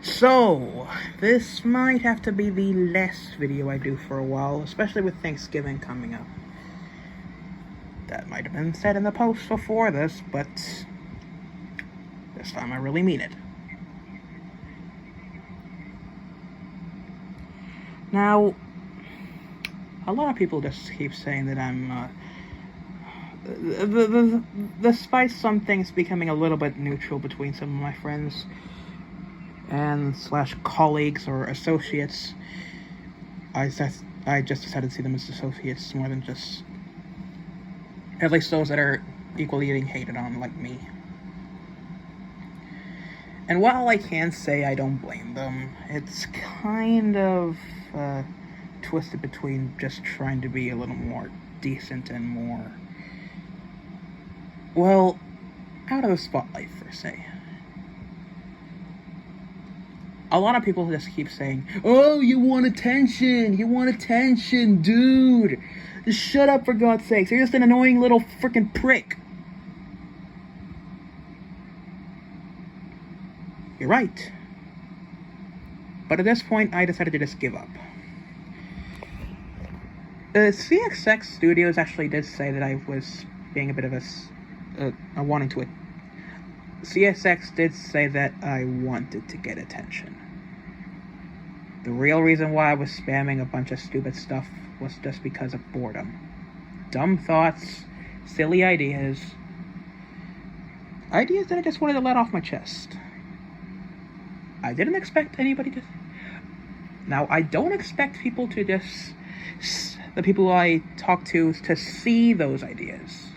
So, this might have to be the last video I do for a while, especially with Thanksgiving coming up. That might have been said in the post before this, but this time I really mean it. Now, a lot of people just keep saying that I'm, despite some things becoming a little bit neutral between some of my friends and / colleagues or associates, I just decided to see them as associates more than just, at least those that are equally getting hated on like me. And while I can say I don't blame them, it's kind of twisted between just trying to be a little more decent and more, well, out of the spotlight, per se. A lot of people just keep saying, "Oh, you want attention, dude. Just shut up, for God's sakes. You're just an annoying little freaking prick." You're right. But at this point, I decided to just give up. CXX Studios actually did say that I was being a bit of wanting to... CXX did say that I wanted to get attention. The real reason why I was spamming a bunch of stupid stuff was just because of boredom. Dumb thoughts, silly ideas that I just wanted to let off my chest. I didn't expect anybody to... Now, I don't expect people to just... the people I talk to see those ideas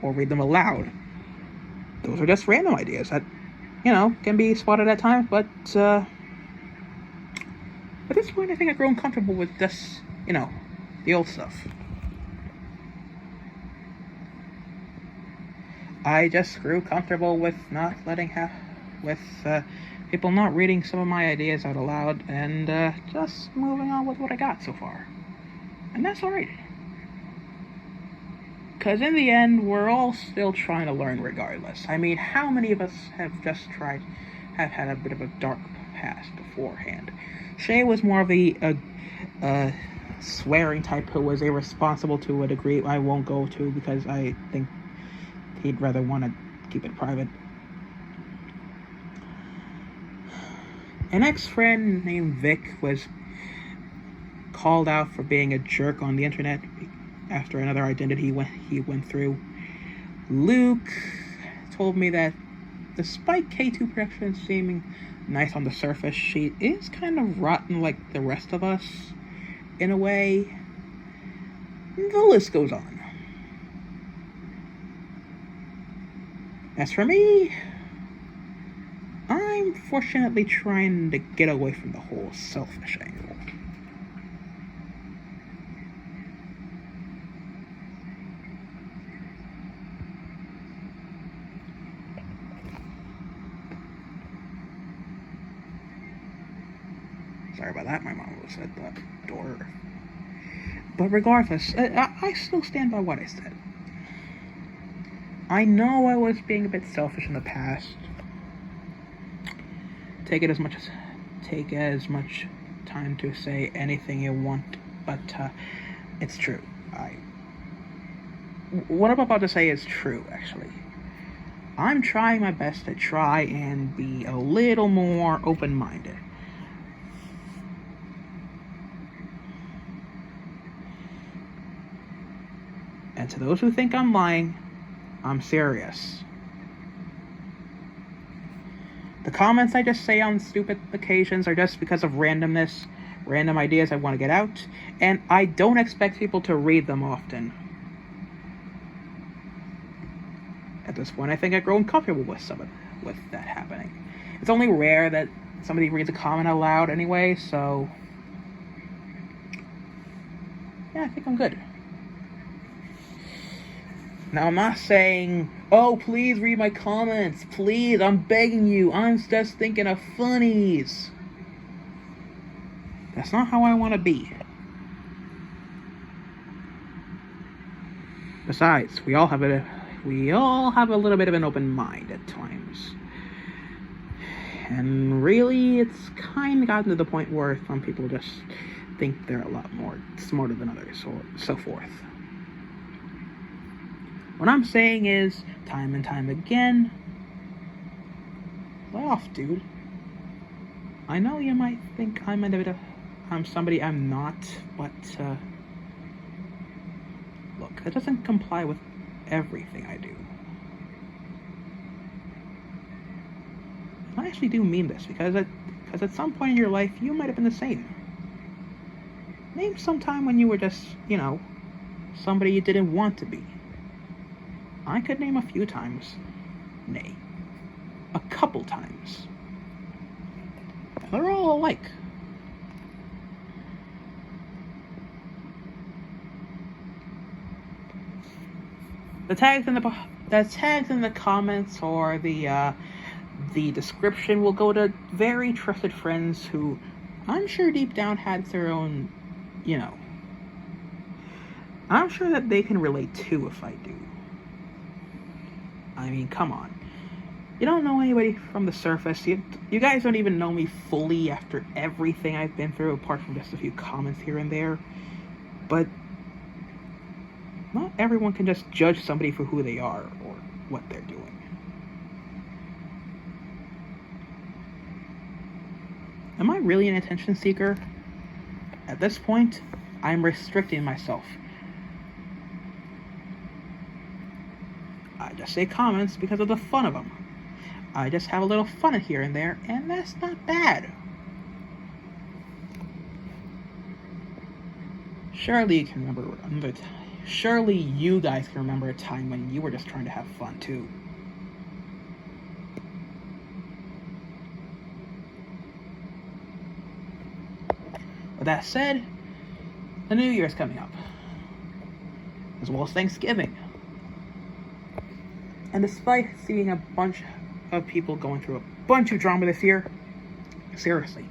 or read them aloud. Those are just random ideas that, can be spotted at times, but at this point I think I've grown comfortable with this, the old stuff. I just grew comfortable with not people not reading some of my ideas out aloud and just moving on with what I got so far. And that's alright. Because in the end, we're all still trying to learn regardless. I mean, how many of us have had a bit of a dark past beforehand? Shay was more of a swearing type who was irresponsible to a degree I won't go to because I think he'd rather want to keep it private. An ex-friend named Vic was called out for being a jerk on the internet after another identity he went through. Luke told me that despite K2 Productions seeming nice on the surface, she is kind of rotten like the rest of us, in a way. The list goes on. As for me, I'm fortunately trying to get away from the whole selfish angle. Sorry about that, my mom was at the door. But regardless, I still stand by what I said. I know I was being a bit selfish in the past. Take as much time to say anything you want, but it's true. What I'm about to say is true, actually. I'm trying my best to try and be a little more open-minded. And to those who think I'm lying, I'm serious. The comments I just say on stupid occasions are just because of randomness, random ideas I want to get out, and I don't expect people to read them often. At this point, I think I've grown comfortable with that happening. It's only rare that somebody reads a comment out loud anyway, so yeah, I think I'm good. Now, I'm not saying, "Oh, please read my comments. Please, I'm begging you. I'm just thinking of funnies." That's not how I want to be. Besides, we all have a little bit of an open mind at times. And really, it's kind of gotten to the point where some people just think they're a lot more smarter than others, or so forth. What I'm saying is, time and time again, lay off, dude. I know you might think I'm somebody I'm not, but look, that doesn't comply with everything I do. And I actually do mean this, because at some point in your life, you might have been the same. Name some time when you were just, somebody you didn't want to be. I could name a few times. Nay, a couple times. And they're all alike. The tags in the comments or the description will go to very trusted friends who I'm sure deep down had their own, I'm sure that they can relate to if I do. I mean, come on. You don't know anybody from the surface. You guys don't even know me fully after everything I've been through, apart from just a few comments here and there. But not everyone can just judge somebody for who they are or what they're doing. Am I really an attention seeker? At this point, I'm restricting myself. I just say comments because of the fun of them. I just have a little fun here and there, and that's not bad. Surely you can remember another time. Surely you guys can remember a time when you were just trying to have fun too. With that said, the New Year's coming up, as well as Thanksgiving. And despite seeing a bunch of people going through a bunch of drama this year, seriously,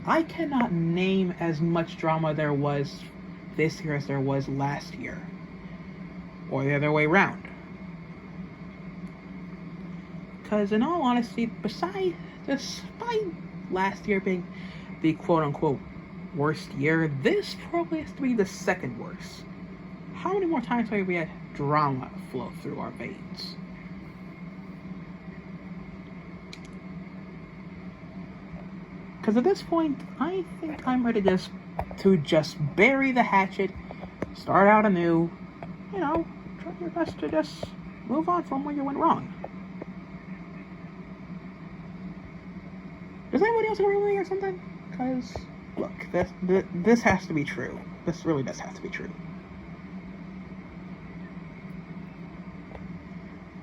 I cannot name as much drama there was this year as there was last year, or the other way around. Because in all honesty, despite last year being the quote-unquote worst year, this probably has to be the second worst. How many more times have we had drama flow through our veins? Because at this point, I think I'm ready to just bury the hatchet, start out anew, try your best to just move on from where you went wrong. Does anybody else agree with me or something? Because, look, this has to be true. This really does have to be true.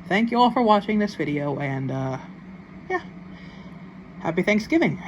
Thank you all for watching this video, and, yeah, happy Thanksgiving.